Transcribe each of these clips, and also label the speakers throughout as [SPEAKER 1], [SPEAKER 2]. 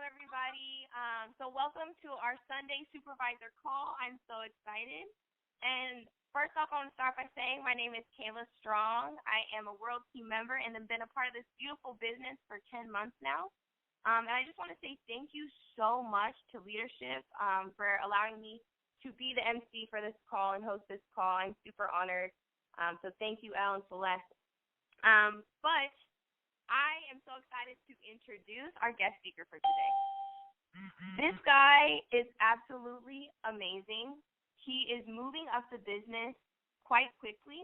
[SPEAKER 1] everybody. So welcome to our Sunday Supervisor call. I'm so excited. And first off, I want to start by saying my name is Kayla Strong. I am a World Team member and have been a part of this beautiful business for 10 months now. And I just want to say thank you so much to leadership for allowing me to be the MC for this call and host this call. I'm super honored. So thank you, Elle and Celeste. But I am so excited to introduce our guest speaker for today. This guy is absolutely amazing. He is moving up the business quite quickly.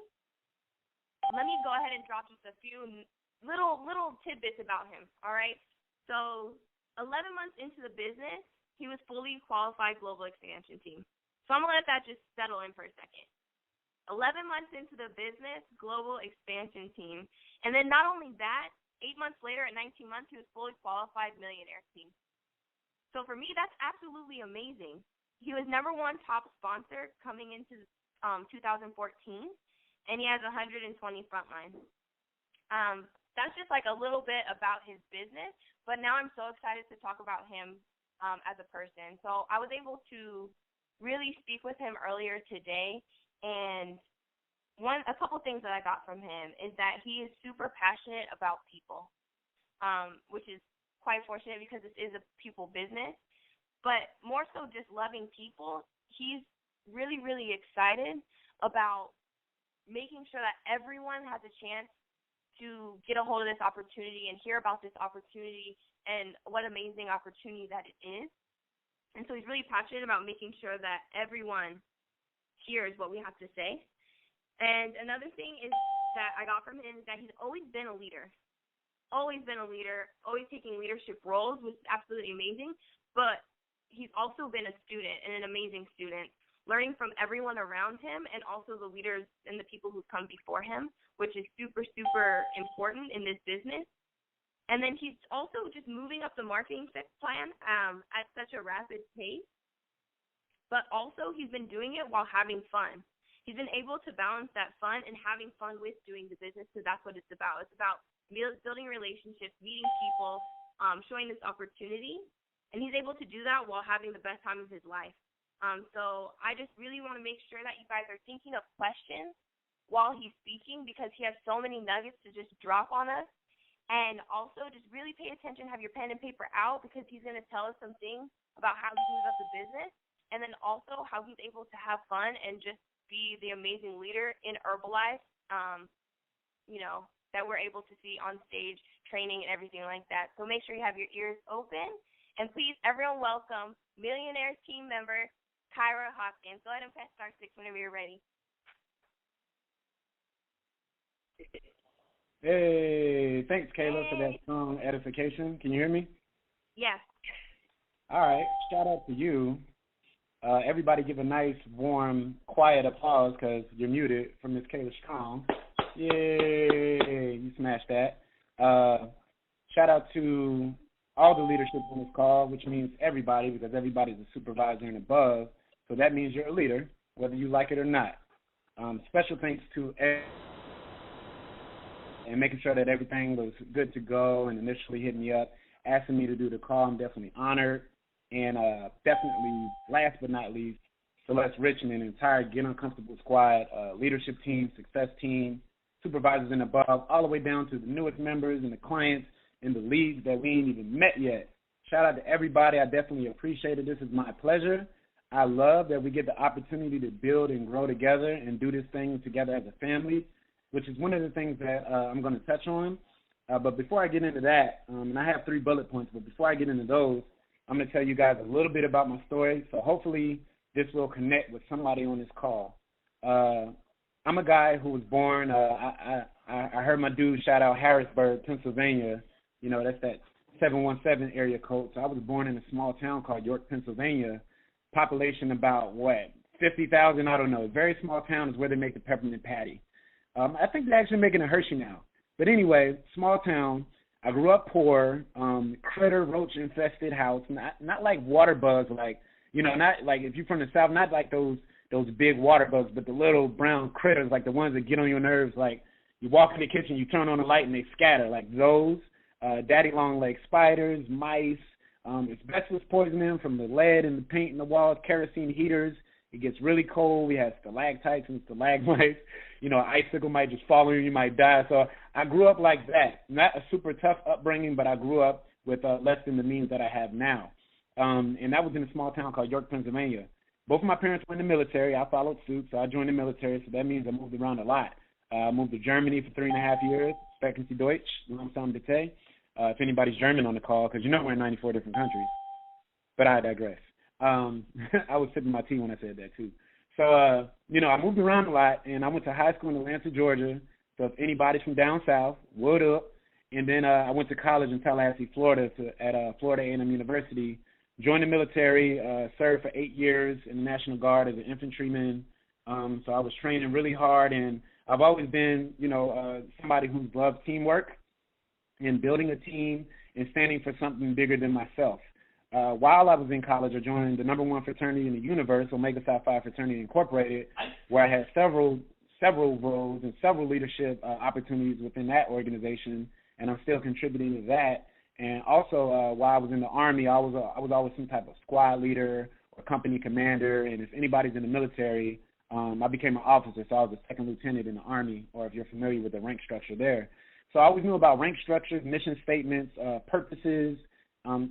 [SPEAKER 1] Let me go ahead and drop just a few little tidbits about him, all right? So 11 months into the business, he was fully qualified global expansion team. So I'm going to let that just settle in for a second. 11 months into the business, global expansion team. And then not only that, 8 months later, at 19 months, he was fully qualified millionaire team. So for me, that's absolutely amazing. He was #1 top sponsor coming into 2014, and he has 120 frontline. That's just like a little bit about his business, but now I'm so excited to talk about him as a person. So I was able to really speak with him earlier today, and a couple things that I got from him is that he is super passionate about people, which is quite fortunate because this is a people business. But more so just loving people, he's really, really excited about making sure that everyone has a chance to get a hold of this opportunity and hear about this opportunity and what amazing opportunity that it is. And so he's really passionate about making sure that everyone hears what we have to say. And another thing is that I got from him is that he's always been a leader, always taking leadership roles, which is absolutely amazing. But he's also been a student and an amazing student, learning from everyone around him and also the leaders and the people who've come before him, which is super, super important in this business. And then he's also just moving up the marketing plan at such a rapid pace. But also he's been doing it while having fun. He's been able to balance that fun and having fun with doing the business, because that's what it's about. It's about building relationships, meeting people, showing this opportunity. And he's able to do that while having the best time of his life. So I just really want to make sure that you guys are thinking of questions while he's speaking, because he has so many nuggets to just drop on us. And also just really pay attention, have your pen and paper out, because he's going to tell us some things about how he moves up the business, and then also how he's able to have fun and just be the amazing leader in Herbalife, that we're able to see on stage, training and everything like that. So make sure you have your ears open. And please, everyone, welcome Millionaires team member Cyrah Hawkins. Go ahead and press star 6 whenever you're ready.
[SPEAKER 2] Hey, thanks, Kayla, for that strong edification. Can you hear me?
[SPEAKER 1] Yes.
[SPEAKER 2] All right. Shout out to you. Everybody give a nice, warm, quiet applause because you're muted from Miss Kayla Strong. Yay! You smashed that. Shout out to all the leadership on this call, which means everybody, because everybody's a supervisor and above. So that means you're a leader, whether you like it or not. Special thanks to and making sure that everything was good to go and initially hitting me up, asking me to do the call. I'm definitely honored. And definitely, last but not least, Celeste Richmond, entire Get Uncomfortable squad, leadership team, success team, supervisors and above, all the way down to the newest members and the clients and the leads that we ain't even met yet. Shout out to everybody. I definitely appreciate it. This is my pleasure. I love that we get the opportunity to build and grow together and do this thing together as a family, which is one of the things that I'm going to touch on. But before I get into that, and I have 3 bullet points, but before I get into those, I'm going to tell you guys a little bit about my story, so hopefully this will connect with somebody on this call. I'm a guy who was born, I heard my dude shout out Harrisburg, Pennsylvania. You know, that's that 717 area code. So I was born in a small town called York, Pennsylvania. Population about, 50,000? I don't know. A very small town is where they make the peppermint patty. I think they're actually making a Hershey now. But anyway, small town. I grew up poor, critter, roach-infested house, not like water bugs, not like if you're from the South, not like those big water bugs, but the little brown critters, like the ones that get on your nerves, like you walk in the kitchen, you turn on the light, and they scatter, like those. Daddy long leg spiders, mice, Asbestos poisoning from the lead and the paint in the walls, kerosene heaters. It gets really cold. We have stalactites and stalagmites. You know, an icicle might just fall on you, you might die. So I grew up like that. Not a super tough upbringing, but I grew up with less than the means that I have now. And that was in a small town called York, Pennsylvania. Both of my parents were in the military. I followed suit, so I joined the military. So that means I moved around a lot. I moved to Germany for 3.5 years. Sprechen Sie Deutsch? Langsam bitte. If anybody's German on the call, because you know we're in 94 different countries. But I digress. I was sipping my tea when I said that, too. So, you know, I moved around a lot, and I went to high school in Atlanta, Georgia. So if anybody's from down south, what up? And then I went to college in Tallahassee, Florida, at Florida A&M University. Joined the military, served for 8 years in the National Guard as an infantryman. So I was training really hard, and I've always been, you know, somebody who's loved teamwork and building a team and standing for something bigger than myself. While I was in college, I joined the #1 fraternity in the universe, Omega Psi Phi Fraternity Incorporated, where I had several roles and several leadership opportunities within that organization, and I'm still contributing to that. And also, while I was in the Army, I was always some type of squad leader or company commander, and if anybody's in the military, I became an officer, so I was a second lieutenant in the Army, or if you're familiar with the rank structure there. So I always knew about rank structures, mission statements, purposes,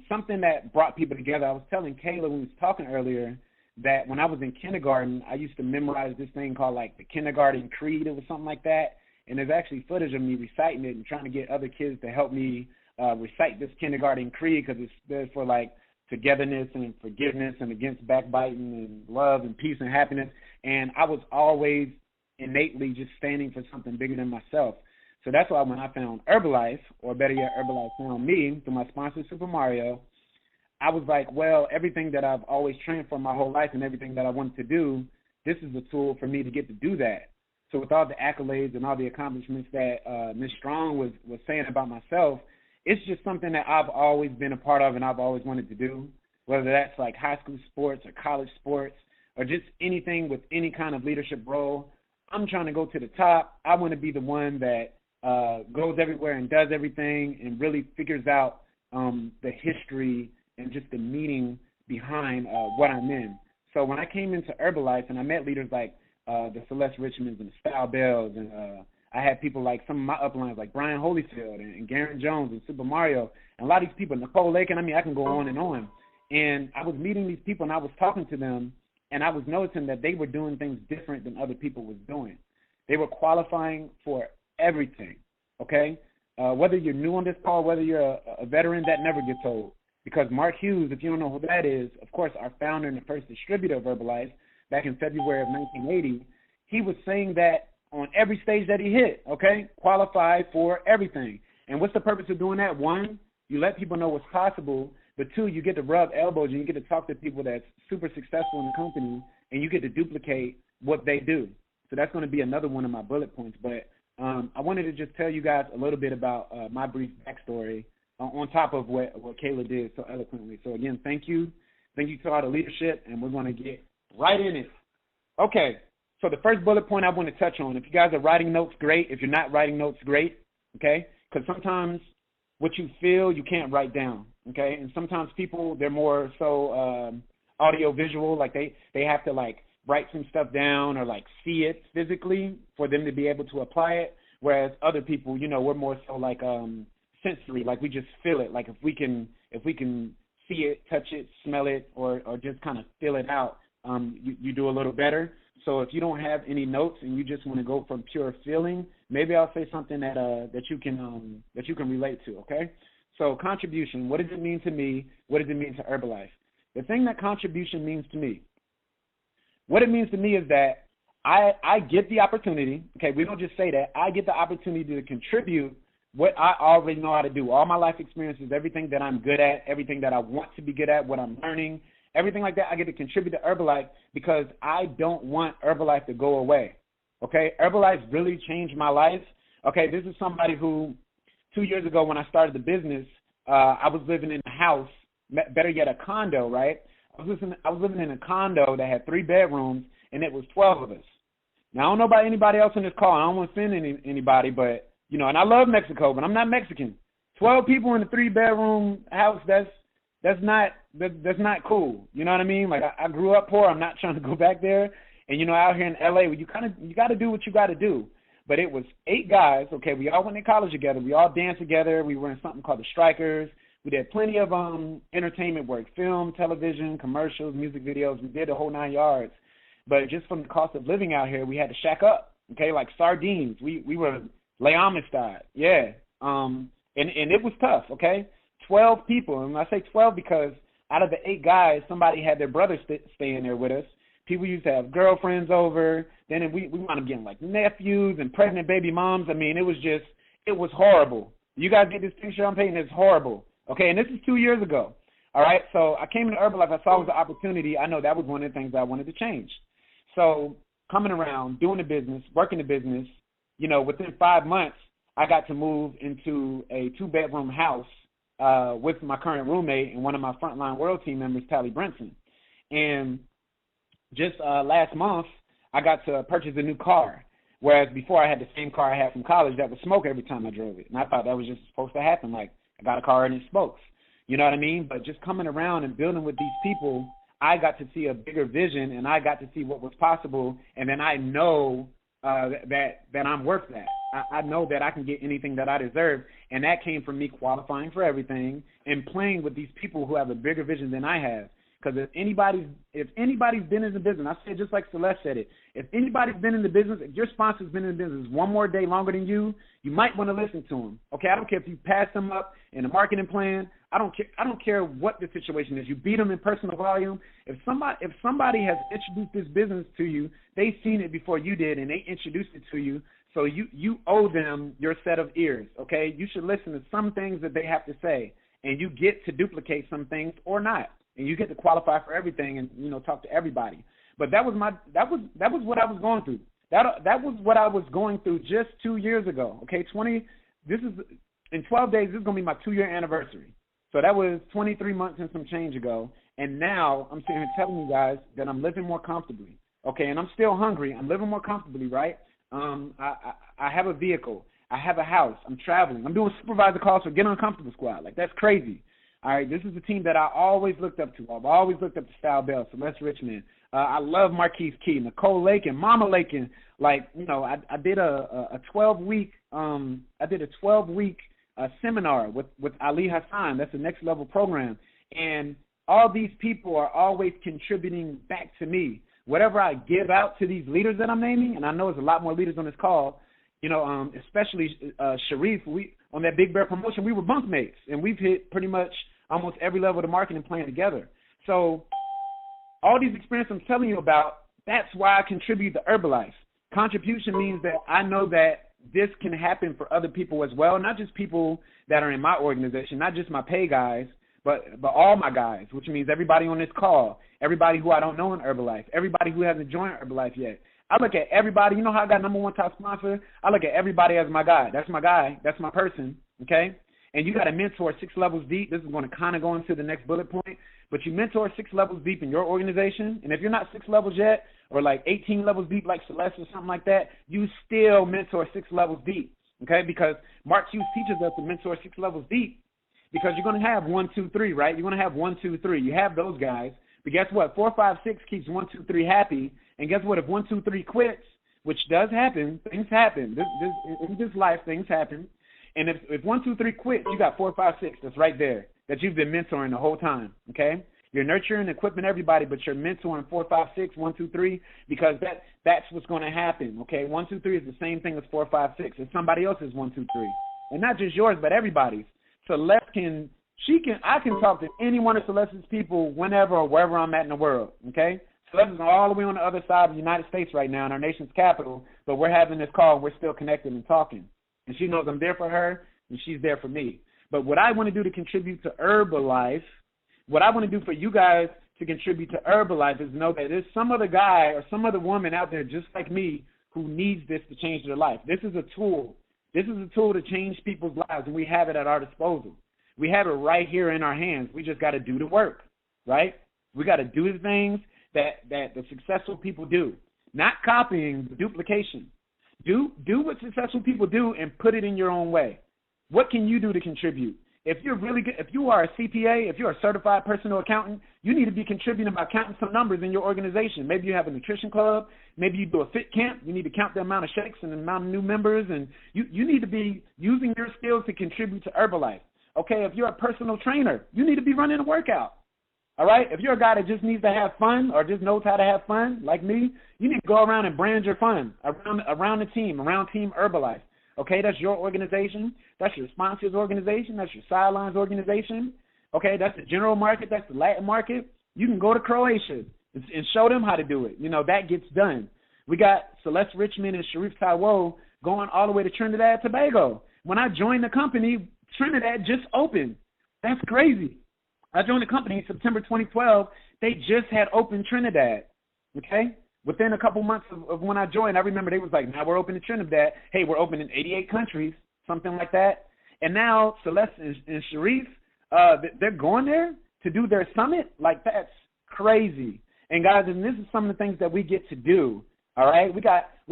[SPEAKER 2] something that brought people together. I was telling Kayla when we was talking earlier that when I was in kindergarten, I used to memorize this thing called like the kindergarten creed. It was something like that, and there's actually footage of me reciting it and trying to get other kids to help me recite this kindergarten creed, because it's there for like togetherness and forgiveness and against backbiting and love and peace and happiness. And I was always innately just standing for something bigger than myself. So that's why when I found Herbalife, or better yet, Herbalife found me through my sponsor, Super Mario, I was like, well, everything that I've always trained for my whole life and everything that I wanted to do, this is a tool for me to get to do that. So with all the accolades and all the accomplishments that Ms. Strong was saying about myself, it's just something that I've always been a part of and I've always wanted to do, whether that's like high school sports or college sports or just anything with any kind of leadership role. I'm trying to go to the top. I want to be the one that goes everywhere and does everything and really figures out the history and just the meaning behind what I'm in. So when I came into Herbalife and I met leaders like the Celeste Richmonds and the Style Bells, and I had people like some of my uplines like Brian Holyfield and Garen Jones and Super Mario, and a lot of these people, Nicole Lake, and I mean, I can go on. And I was meeting these people and I was talking to them, and I was noticing that they were doing things different than other people was doing. They were qualifying for everything, okay? Whether you're new on this call, whether you're a veteran, that never gets old. Because Mark Hughes, if you don't know who that is, of course, our founder and the first distributor of Herbalife back in February of 1980, he was saying that on every stage that he hit, okay, qualified for everything. And what's the purpose of doing that? One, you let people know what's possible, but two, you get to rub elbows and you get to talk to people that's super successful in the company, and you get to duplicate what they do. So that's going to be another one of my bullet points. But I wanted to just tell you guys a little bit about my brief backstory on top of what Kayla did so eloquently. So, again, thank you. Thank you to all the leadership, and we're going to get right in it. Okay, so the first bullet point I want to touch on, if you guys are writing notes, great. If you're not writing notes, great, okay? Because sometimes what you feel, you can't write down, okay? And sometimes people, they're more so audio-visual, like they have to, like, write some stuff down or, like, see it physically for them to be able to apply it, whereas other people, you know, we're more so, like, sensory, like we just feel it. Like if we can see it, touch it, smell it, or just kind of feel it out, you do a little better. So if you don't have any notes and you just want to go from pure feeling, maybe I'll say something that you can relate to. Okay. So contribution. What does it mean to me? What does it mean to Herbalife? The thing that contribution means to me. What it means to me is that I get the opportunity. Okay, we don't just say that. I get the opportunity to contribute what I already know how to do, all my life experiences, everything that I'm good at, everything that I want to be good at, what I'm learning, everything like that, I get to contribute to Herbalife because I don't want Herbalife to go away, okay? Herbalife really changed my life. Okay, this is somebody who 2 years ago when I started the business, I was living in a house, better yet a condo, right? I was living in a condo that had 3 bedrooms, and it was 12 of us. Now, I don't know about anybody else on this call. I don't want to offend anybody, but you know, and I love Mexico, but I'm not Mexican. 12 people in a 3-bedroom house, that's not cool. You know what I mean? Like I grew up poor. I'm not trying to go back there. And you know, out here in LA, you got to do what you got to do. But it was 8 guys. Okay, we all went to college together. We all danced together. We were in something called the Strikers. We did plenty of entertainment work, film, television, commercials, music videos. We did the whole 9 yards. But just from the cost of living out here, we had to shack up. Okay, like sardines. We were lay Amistad. Yeah. And it was tough. Okay, 12 people, and I say 12 because out of the 8 guys, somebody had their brother staying there with us. People used to have girlfriends over. Then we wound up getting like nephews and pregnant baby moms. I mean, it was horrible. You guys get this picture I'm painting? It's horrible. Okay, and this is 2 years ago. All right, so I came into Herbalife. I saw it was an opportunity. I know that was one of the things I wanted to change. So coming around, doing the business, working the business, you know, within 5 months, I got to move into a 2-bedroom house with my current roommate and one of my frontline world team members, Tally Brinson. And just last month, I got to purchase a new car, whereas before I had the same car I had from college that would smoke every time I drove it. And I thought that was just supposed to happen. Like, I got a car and it smokes. You know what I mean? But just coming around and building with these people, I got to see a bigger vision, and I got to see what was possible, and then I know that I'm worth that. I know that I can get anything that I deserve, and that came from me qualifying for everything and playing with these people who have a bigger vision than I have. Because if anybody's been in the business, I said just like Celeste said it, if anybody's been in the business, if your sponsor's been in the business one more day longer than you might want to listen to them. Okay, I don't care if you pass them up in a marketing plan. I don't care what the situation is. You beat them in personal volume. If somebody has introduced this business to you, they've seen it before you did, and they introduced it to you. So you owe them your set of ears. Okay, you should listen to some things that they have to say, and you get to duplicate some things or not. And you get to qualify for everything and, you know, talk to everybody. But that was what I was going through. That was what I was going through just 2 years ago. Okay, in 12 days, this is going to be my 2-year anniversary. So that was 23 months and some change ago. And now I'm sitting here telling you guys that I'm living more comfortably. Okay, and I'm still hungry. I'm living more comfortably, right? I have a vehicle. I have a house. I'm traveling. I'm doing supervisor calls for Get Uncomfortable Squad. Like, that's crazy. All right, this is a team that I always looked up to. I've always looked up to Style Bell, Celeste Richmond. I love Marquise Key, Nicole Lakin, Mama Lakin. Like, you know, I did a 12-week seminar with Ali Hassan. That's a next level program, and all these people are always contributing back to me. Whatever I give out to these leaders that I'm naming, and I know there's a lot more leaders on this call. You know, especially Sharif. On that Big Bear promotion, we were bunkmates, and we've hit pretty much almost every level of the marketing plan together. So all these experiences I'm telling you about, that's why I contribute to Herbalife. Contribution means that I know that this can happen for other people as well, not just people that are in my organization, not just my pay guys, but all my guys, which means everybody on this call, everybody who I don't know in Herbalife, everybody who hasn't joined Herbalife yet. I look at everybody. You know how I got #1 top sponsor? I look at everybody as my guy. That's my guy. That's my person, okay? And you got to mentor 6 levels deep. This is going to kind of go into the next bullet point. But you mentor 6 levels deep in your organization. And if you're not 6 levels yet, or like 18 levels deep like Celeste or something like that, you still mentor 6 levels deep, okay? Because Mark Hughes teaches us to mentor 6 levels deep because you're going to have 1, 2, 3, right? You're going to have 1, 2, 3. You have those guys. But guess what? 4, 5, 6 keeps 1, 2, 3 happy. And guess what? If 1, 2, 3 quits, which does happen, things happen. In this life, things happen. And if 1, 2, 3 quits, you got 4, 5, 6 that's right there that you've been mentoring the whole time, okay? You're nurturing, equipping everybody, but you're mentoring 4, 5, 6, 1, 2, 3, because that's what's going to happen, okay? 1, 2, 3 is the same thing as 4, 5, 6. It's somebody else's 1, 2, 3. And not just yours, but everybody's. Celeste I can talk to any one of Celeste's people whenever or wherever I'm at in the world, okay? Celeste is all the way on the other side of the United States right now in our nation's capital, but we're having this call and we're still connected and talking. And she knows I'm there for her, and she's there for me. But what I want to do to contribute to Herbalife, what I want to do for you guys to contribute to Herbalife is know that there's some other guy or some other woman out there just like me who needs this to change their life. This is a tool. This is a tool to change people's lives, and we have it at our disposal. We have it right here in our hands. We just got to do the work, right? We got to do the things that the successful people do, not copying, but duplication. Do what successful people do and put it in your own way. What can you do to contribute? if you're really good, if you are a CPA, if you're a certified personal accountant, you need to be contributing by counting some numbers in your organization. Maybe you have a nutrition club. Maybe you do a fit camp. You need to count the amount of shakes and the amount of new members, and you need to be using your skills to contribute to Herbalife. Okay, if you're a personal trainer, you need to be running a workout. All right, if you're a guy that just needs to have fun or just knows how to have fun, like me, you need to go around and brand your fun around the team, around Team Herbalife. Okay, that's your organization. That's your sponsors organization. That's your sidelines organization. Okay, that's the general market. That's the Latin market. You can go to Croatia and show them how to do it. You know, that gets done. We got Celeste Richmond and Sharif Taiwo going all the way to Trinidad and Tobago. When I joined the company, Trinidad just opened. That's crazy. I joined the company in September 2012. They just had opened Trinidad, okay? Within a couple months of when I joined, I remember they was like, now we're open in Trinidad. Hey, we're open in 88 countries, something like that. And now Celeste and Sharif, they're going there to do their summit? Like, that's crazy. And, guys, and this is some of the things that we get to do, all right? We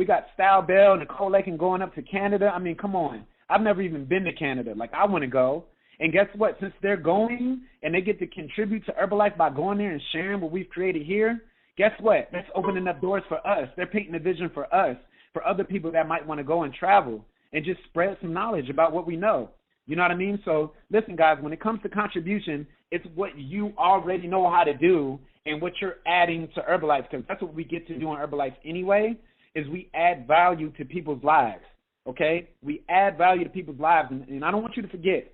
[SPEAKER 2] got Style Bell and Nicole Lakin going up to Canada. I mean, come on. I've never even been to Canada. Like, I want to go. And guess what? Since they're going and they get to contribute to Herbalife by going there and sharing what we've created here, guess what? That's opening up doors for us. They're painting a vision for us, for other people that might want to go and travel and just spread some knowledge about what we know. You know what I mean? So listen, guys, when it comes to contribution, it's what you already know how to do and what you're adding to Herbalife, because that's what we get to do in Herbalife anyway, is we add value to people's lives, okay? We add value to people's lives, and I don't want you to forget,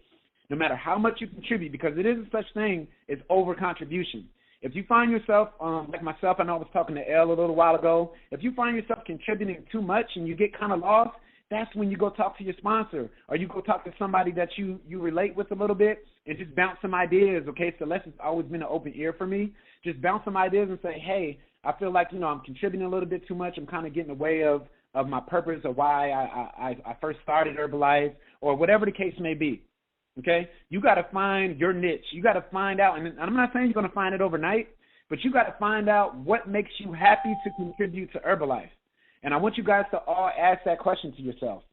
[SPEAKER 2] no matter how much you contribute, because it is such thing as over-contribution. If you find yourself, like myself, I know I was talking to Elle a little while ago, if you find yourself contributing too much and you get kind of lost, that's when you go talk to your sponsor or you go talk to somebody that you relate with a little bit and just bounce some ideas, okay? Celeste has always been an open ear for me. Just bounce some ideas and say, hey, I feel like, I'm contributing a little bit too much. I'm kind of getting in the way of my purpose or why I first started Herbalife or whatever the case may be. Okay, you got to find your niche. You got to find out, and I'm not saying you're going to find it overnight, but you got to find out what makes you happy to contribute to Herbalife. And I want you guys to all ask that question to yourself.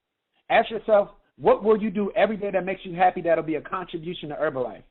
[SPEAKER 2] Ask yourself, what will you do every day that makes you happy that'll be a contribution to Herbalife?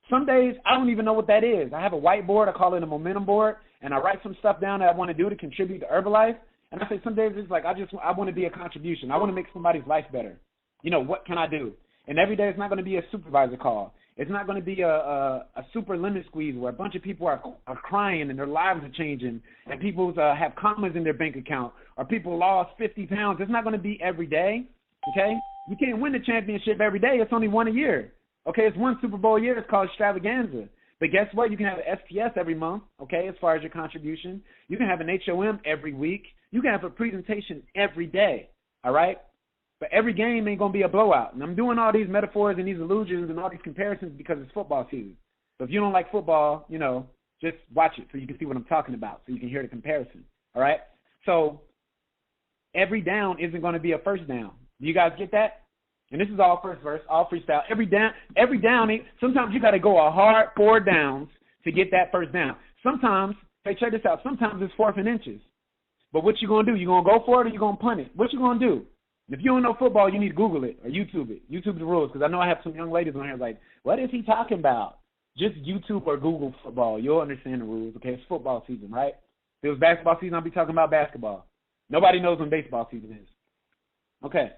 [SPEAKER 2] Some days, I don't even know what that is. I have a whiteboard. I call it a momentum board, and I write some stuff down that I want to do to contribute to Herbalife. And I say some days it's like I want to be a contribution. I want to make somebody's life better. What can I do? And every day it's not going to be a supervisor call. It's not going to be a super lemon squeeze where a bunch of people are crying and their lives are changing and people have commas in their bank account or people lost 50 pounds. It's not going to be every day, okay? You can't win the championship every day. It's only one a year, okay? It's one Super Bowl a year. It's called extravaganza. But guess what? You can have an STS every month, okay, as far as your contribution. You can have an HOM every week. You can have a presentation every day, all right? But every game ain't going to be a blowout. And I'm doing all these metaphors and these allusions and all these comparisons because it's football season. So if you don't like football, just watch it so you can see what I'm talking about, so you can hear the comparison, all right? So every down isn't going to be a first down. Do you guys get that? And this is all first verse, all freestyle. Every down, sometimes you got to go a hard 4 downs to get that first down. Sometimes, hey, check this out, sometimes it's 4th and inches. But what you going to do? You going to go for it or you going to punt it? What you going to do? If you don't know football, you need to Google it or YouTube it. YouTube the rules, because I know I have some young ladies on here like, what is he talking about? Just YouTube or Google football. You'll understand the rules, okay? It's football season, right? If it was basketball season, I'll be talking about basketball. Nobody knows when baseball season is. Okay.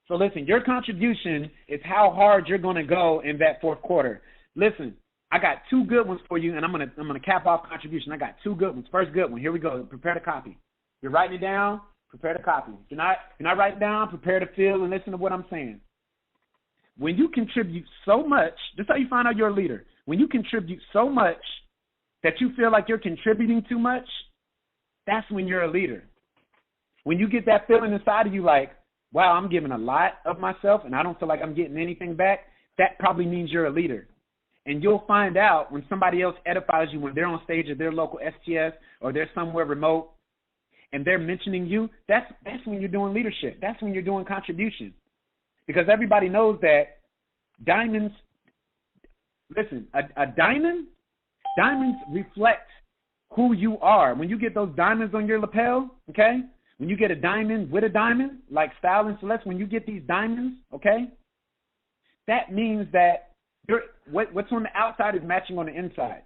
[SPEAKER 2] So listen, your contribution is how hard you're going to go in that fourth quarter. Listen, I got 2 good ones for you, and I'm gonna cap off contribution. I got 2 good ones. First good one. Here we go. Prepare to copy. You're writing it down. Prepare to copy. If you're not writing down, prepare to feel and listen to what I'm saying. When you contribute so much, this is how you find out you're a leader. When you contribute so much that you feel like you're contributing too much, that's when you're a leader. When you get that feeling inside of you like, wow, I'm giving a lot of myself and I don't feel like I'm getting anything back, that probably means you're a leader. And you'll find out when somebody else edifies you, when they're on stage at their local STS or they're somewhere remote, and they're mentioning you, that's when you're doing leadership. That's when you're doing contribution. Because everybody knows that diamonds, listen, diamonds reflect who you are. When you get those diamonds on your lapel, okay, when you get a diamond with a diamond, like Style and Celeste, when you get these diamonds, okay, that means that what's on the outside is matching on the inside.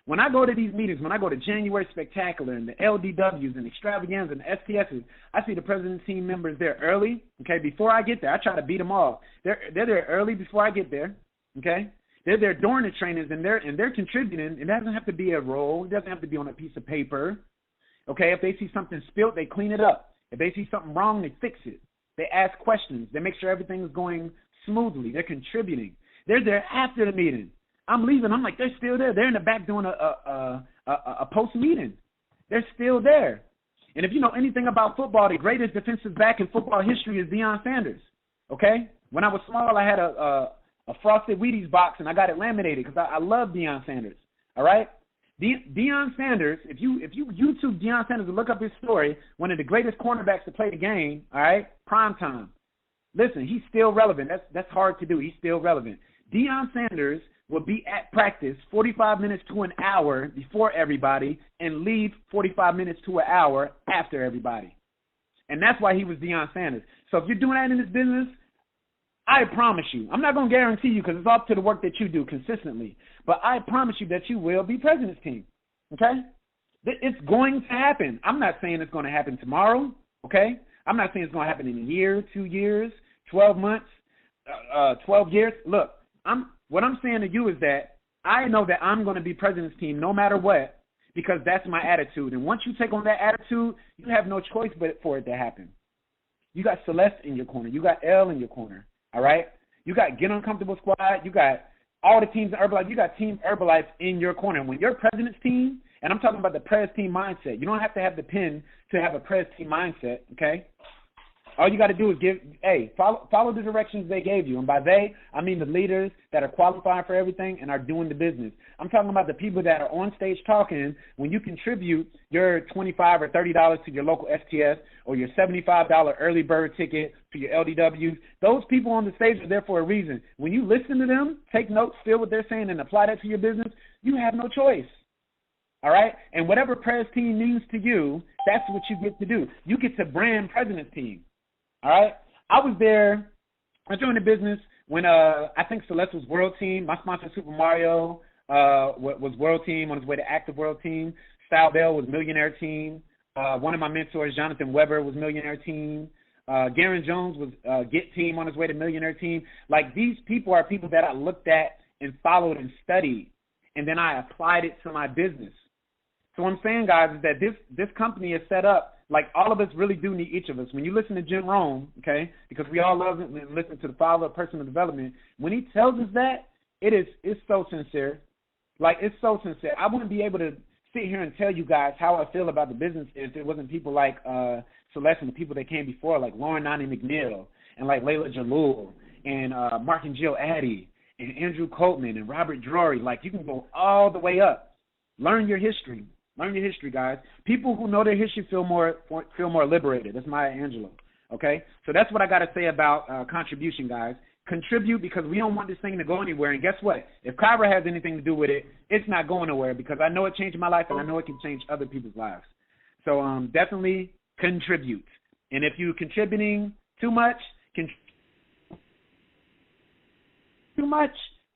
[SPEAKER 2] When I go to these meetings, when I go to January Spectacular and the LDWs and Extravaganza and the STSs, I see the president's team members there early, okay, before I get there. I try to beat them all. They're there early before I get there, okay? They're there during the trainings, and they're contributing. It doesn't have to be a role. It doesn't have to be on a piece of paper, okay? If they see something spilled, they clean it up. If they see something wrong, they fix it. They ask questions. They make sure everything is going smoothly. They're contributing. They're there after the meeting. I'm leaving. I'm like, they're still there. They're in the back doing a post-meeting. They're still there. And if you know anything about football, the greatest defensive back in football history is Deion Sanders, okay? When I was small, I had a Frosted Wheaties box, and I got it laminated because I love Deion Sanders, all right? Deion Sanders, if you YouTube Deion Sanders and look up his story, one of the greatest cornerbacks to play the game, all right, prime time. Listen, he's still relevant. That's hard to do. He's still relevant. Deion Sanders will be at practice 45 minutes to an hour before everybody and leave 45 minutes to an hour after everybody. And that's why he was Deion Sanders. So if you're doing that in this business, I promise you, I'm not going to guarantee you because it's up to the work that you do consistently, but I promise you that you will be president's team, okay? It's going to happen. I'm not saying it's going to happen tomorrow, okay? I'm not saying it's going to happen in a year, 2 years, 12 months, 12 years. Look, what I'm saying to you is that I know that I'm going to be president's team no matter what because that's my attitude. And once you take on that attitude, you have no choice but for it to happen. You got Celeste in your corner. You got Elle in your corner, all right? You got Get Uncomfortable Squad. You got all the teams in Herbalife. You got Team Herbalife in your corner. And when you're president's team, and I'm talking about the Prez team mindset, you don't have to have the pen to have a Prez team mindset, okay? All you got to do is follow the directions they gave you. And by they, I mean the leaders that are qualified for everything and are doing the business. I'm talking about the people that are on stage talking. When you contribute your $25 or $30 to your local STS or your $75 early bird ticket to your LDWs, those people on the stage are there for a reason. When you listen to them, take notes, feel what they're saying, and apply that to your business, you have no choice. All right? And whatever Prez team means to you, that's what you get to do. You get to brand president's team. All right? I was there. I joined the business when I think Celeste was World Team. My sponsor, Super Mario, was World Team on his way to Active World Team. Style Bell was Millionaire Team. One of my mentors, Jonathan Weber, was Millionaire Team. Garen Jones was Get Team on his way to Millionaire Team. Like, these people are people that I looked at and followed and studied, and then I applied it to my business. So what I'm saying, guys, is that this company is set up, like all of us really do need each of us. When you listen to Jim Rohn, okay, because we all love it and listen to the father of personal development, when he tells us that, it's so sincere. Like, it's so sincere. I wouldn't be able to sit here and tell you guys how I feel about the business if it wasn't people like Celeste and the people that came before, like Lauren Nani McNeil and like Layla Jalul and Mark and Jill Addy and Andrew Coltman and Robert Drury. Like, you can go all the way up. Learn your history. Learn your history, guys. People who know their history feel more liberated. That's Maya Angelou, okay? So that's what I got to say about contribution, guys. Contribute, because we don't want this thing to go anywhere. And guess what? If Cyrah has anything to do with it, it's not going nowhere because I know it changed my life and I know it can change other people's lives. So definitely contribute. And if you're contributing too much,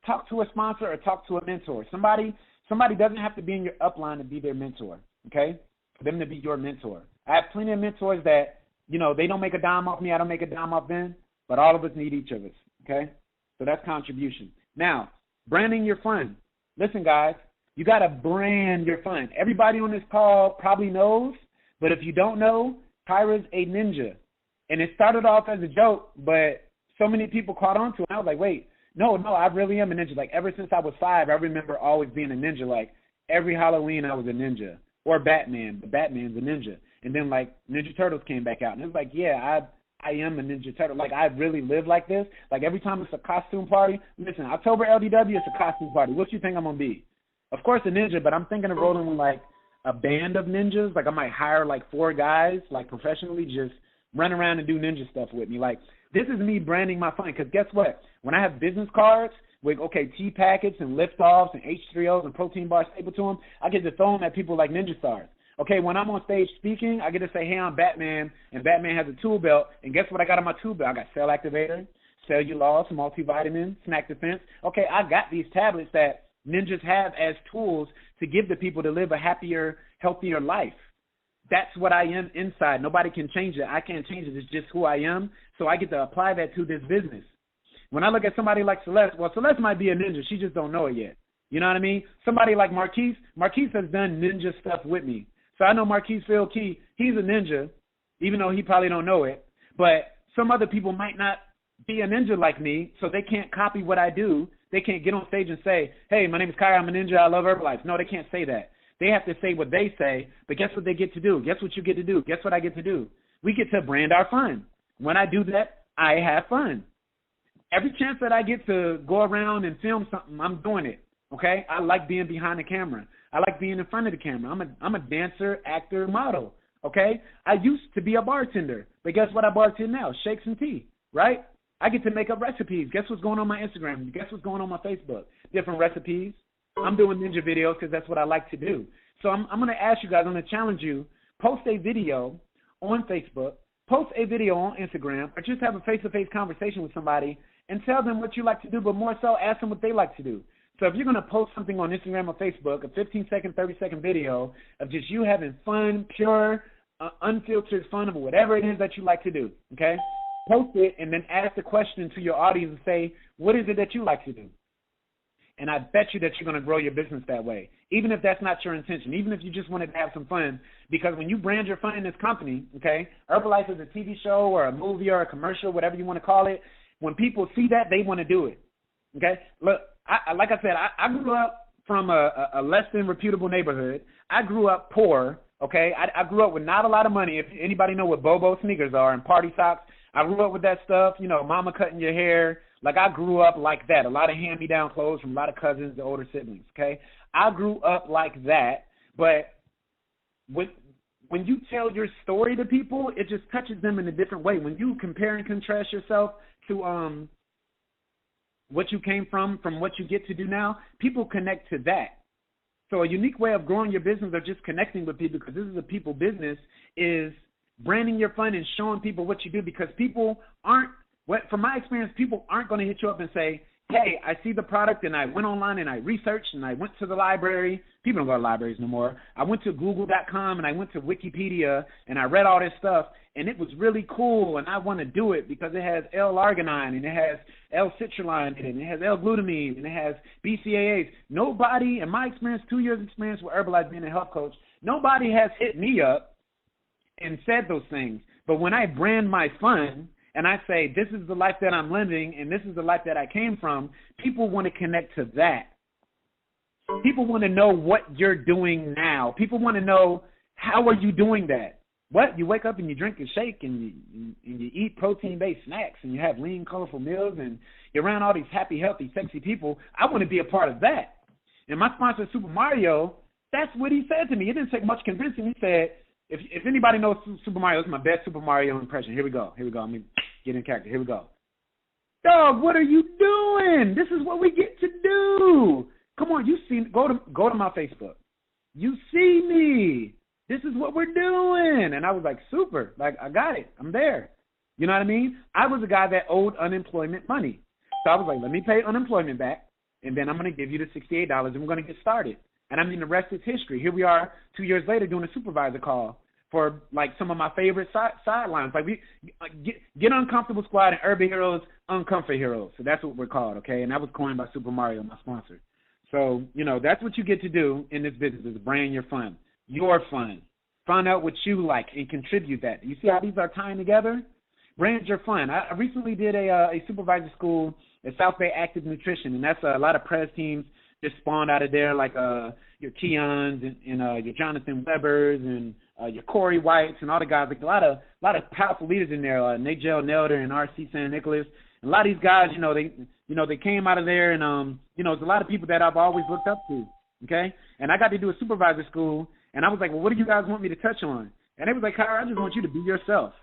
[SPEAKER 2] talk to a sponsor or talk to a mentor. Somebody doesn't have to be in your upline to be their mentor, okay, for them to be your mentor. I have plenty of mentors that, you know, they don't make a dime off me, I don't make a dime off them, but all of us need each of us, okay? So that's contribution. Now, branding your fund. Listen, guys, you got to brand your fund. Everybody on this call probably knows, but if you don't know, Cyrah's a ninja. And it started off as a joke, but so many people caught on to it. I was like, wait. No, I really am a ninja. Like, ever since I was 5, I remember always being a ninja. Like, every Halloween I was a ninja. Or Batman, but Batman's a ninja. And then, like, Ninja Turtles came back out. And it was like, yeah, I am a Ninja Turtle. Like, I really live like this. Like, every time it's a costume party, listen, October LDW, it's a costume party. What you think I'm going to be? Of course, a ninja, but I'm thinking of rolling with, like, a band of ninjas. Like, I might hire, like, 4 guys, like, professionally, just run around and do ninja stuff with me. Like, this is me branding my fund, because guess what? When I have business cards with, T packets and lift-offs and H3Os and protein bars stapled to them, I get to throw them at people like Ninja Stars. Okay, when I'm on stage speaking, I get to say, hey, I'm Batman, and Batman has a tool belt, and guess what I got on my tool belt? I got cell activator, cellulose, multivitamin, snack defense. Okay, I got these tablets that ninjas have as tools to give to people to live a happier, healthier life. That's what I am inside. Nobody can change it. I can't change it. It's just who I am. So I get to apply that to this business. When I look at somebody like Celeste, well, Celeste might be a ninja. She just don't know it yet. You know what I mean? Somebody like Marquise has done ninja stuff with me. So I know Marquise Phil Key, he's a ninja, even though he probably don't know it. But some other people might not be a ninja like me, so they can't copy what I do. They can't get on stage and say, hey, my name is Cyrah, I'm a ninja, I love Herbalife. No, they can't say that. They have to say what they say, but guess what they get to do? Guess what you get to do? Guess what I get to do? We get to brand our fun. When I do that, I have fun. Every chance that I get to go around and film something, I'm doing it, okay? I like being behind the camera. I like being in front of the camera. I'm a dancer, actor, model, okay? I used to be a bartender, but guess what I bartend now? Shakes and tea, right? I get to make up recipes. Guess what's going on my Instagram? Guess what's going on my Facebook? Different recipes. I'm doing ninja videos because that's what I like to do. So I'm going to ask you guys, I'm going to challenge you, post a video on Facebook, post a video on Instagram, or just have a face-to-face conversation with somebody and tell them what you like to do, but more so ask them what they like to do. So if you're going to post something on Instagram or Facebook, a 15-second, 30-second video of just you having fun, pure, unfiltered fun of whatever it is that you like to do, okay? Post it and then ask the question to your audience and say, what is it that you like to do? And I bet you that you're going to grow your business that way, even if that's not your intention, even if you just wanted to have some fun. Because when you brand your fun in this company, okay, Herbalife is a TV show or a movie or a commercial, whatever you want to call it, when people see that, they want to do it, okay? Look, like I said, I grew up from a less than reputable neighborhood. I grew up poor, okay? I grew up with not a lot of money. If anybody know what Bobo sneakers are and party socks, I grew up with that stuff, you know, mama cutting your hair. Like, I grew up like that, a lot of hand-me-down clothes from a lot of cousins and older siblings, okay? I grew up like that, but when you tell your story to people, it just touches them in a different way. When you compare and contrast yourself to what you came from what you get to do now, people connect to that. So a unique way of growing your business or just connecting with people, because this is a people business, is branding your fun and showing people what you do, because people aren't, from my experience, people aren't going to hit you up and say, hey, I see the product and I went online and I researched and I went to the library. People don't go to libraries no more. I went to Google.com and I went to Wikipedia and I read all this stuff and it was really cool and I want to do it because it has L-arginine and it has L-citrulline in it and it has L-glutamine and it has BCAAs. Nobody, in my experience, 2 years experience with Herbalife being a health coach, nobody has hit me up and said those things. But when I brand my fun, and I say, this is the life that I'm living, and this is the life that I came from, people want to connect to that. People want to know what you're doing now. People want to know, how are you doing that? What? You wake up and you drink a shake and you eat protein-based snacks and you have lean, colorful meals and you're around all these happy, healthy, sexy people. I want to be a part of that. And my sponsor, Super Mario, that's what he said to me. It didn't take much convincing. He said, if anybody knows Super Mario, it's my best Super Mario impression. Here we go. Let me get in character. Here we go. Dog, what are you doing? This is what we get to do. Come on, go to my Facebook. You see me. This is what we're doing. And I was like, super. Like, I got it. I'm there. You know what I mean? I was a guy that owed unemployment money. So I was like, let me pay unemployment back, and then I'm going to give you the $68, and we're going to get started. And I mean, the rest is history. Here we are 2 years later doing a supervisor call for, like, some of my favorite sidelines. Like, we get Uncomfortable Squad and Urban Heroes, Uncomfort Heroes. So that's what we're called, okay? And that was coined by Super Mario, my sponsor. So, you know, that's what you get to do in this business, is brand your fun. Your fun. Find out what you like and contribute that. You see how these are tying together? Brand your fun. I recently did a supervisor school at South Bay Active Nutrition, and that's a lot of press teams just spawned out of there, like your Keons and your Jonathan Webbers and your Corey Whites and all the guys. Like a lot of powerful leaders in there. Nigel Nelder and R.C. San Nicholas. And a lot of these guys, they came out of there, and there's a lot of people that I've always looked up to. Okay, and I got to do a supervisor school, and I was like, well, what do you guys want me to touch on? And they was like, Cyrah, I just want you to be yourself.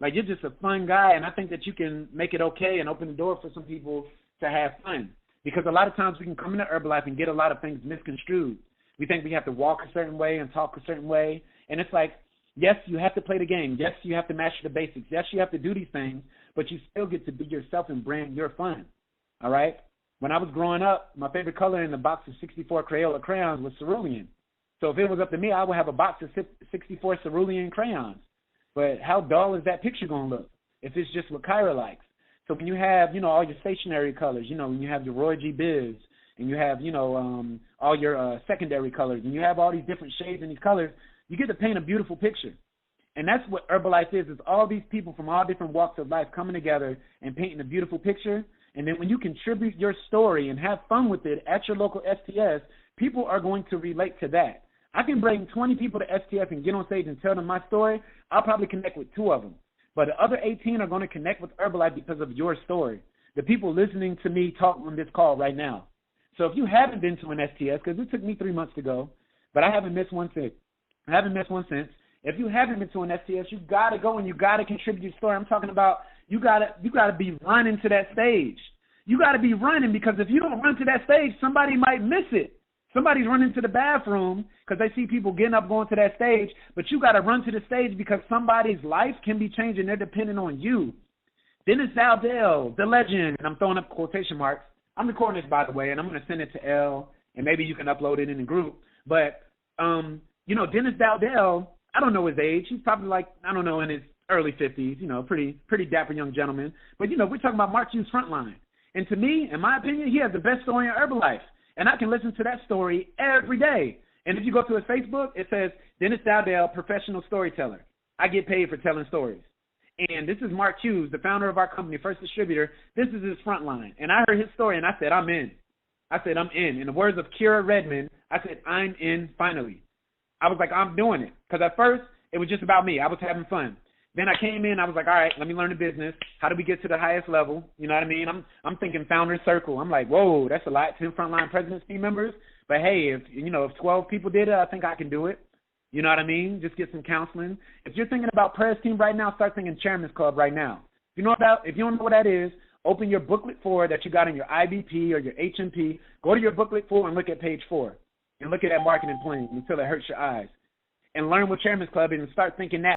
[SPEAKER 2] Like, you're just a fun guy, and I think that you can make it okay and open the door for some people to have fun. Because a lot of times we can come into Herbalife and get a lot of things misconstrued. We think we have to walk a certain way and talk a certain way. And it's like, yes, you have to play the game. Yes, you have to master the basics. Yes, you have to do these things. but you still get to be yourself and brand your fun, all right? When I was growing up, my favorite color in the box of 64 Crayola crayons was cerulean. So if it was up to me, I would have a box of 64 cerulean crayons. But how dull is that picture going to look if it's just what Cyrah likes? So when you have, all your stationary colors, when you have your Roy G. Biv, and you have, all your secondary colors, and you have all these different shades in these colors, you get to paint a beautiful picture. And that's what Herbalife is all these people from all different walks of life coming together and painting a beautiful picture. And then when you contribute your story and have fun with it at your local STS, people are going to relate to that. I can bring 20 people to STS and get on stage and tell them my story. I'll probably connect with 2 of them. But the other 18 are going to connect with Herbalife because of your story, the people listening to me talk on this call right now. So if you haven't been to an STS, because it took me 3 months to go, but I haven't missed one since. If you haven't been to an STS, you got to go and you got to contribute your story. I'm talking about you got to be running to that stage. You got to be running, because if you don't run to that stage, somebody might miss it. Somebody's running to the bathroom because they see people getting up going to that stage, but you got to run to the stage because somebody's life can be changing. They're depending on you. Dennis Dowdell, the legend, and I'm throwing up quotation marks. I'm recording this, by the way, and I'm going to send it to Elle, and maybe you can upload it in the group. But, Dennis Dowdell, I don't know his age. He's probably in his early 50s, pretty dapper young gentleman. But, we're talking about Mark Hughes' Frontline. And to me, in my opinion, he has the best story in Herbalife. And I can listen to that story every day. And if you go to his Facebook, it says, Dennis Dowdell, professional storyteller. I get paid for telling stories. And this is Mark Hughes, the founder of our company, First Distributor. This is his Frontline. And I heard his story, and I said, I'm in. In the words of Kira Redmond, I said, I'm in finally. I was like, I'm doing it. Because at first, it was just about me. I was having fun. Then I came in, I was like, all right, let me learn the business. How do we get to the highest level? You know what I mean? I'm thinking founder circle. I'm like, whoa, that's a lot, 10 frontline presidents team members. But hey, if 12 people did it, I think I can do it. You know what I mean? Just get some counseling. If you're thinking about Press Team right now, start thinking Chairman's Club right now. If you don't know what that is, open your booklet 4 that you got in your IBP or your HMP. Go to your booklet 4 and look at page 4. And look at that marketing plan until it hurts your eyes. And learn what Chairman's Club is and start thinking that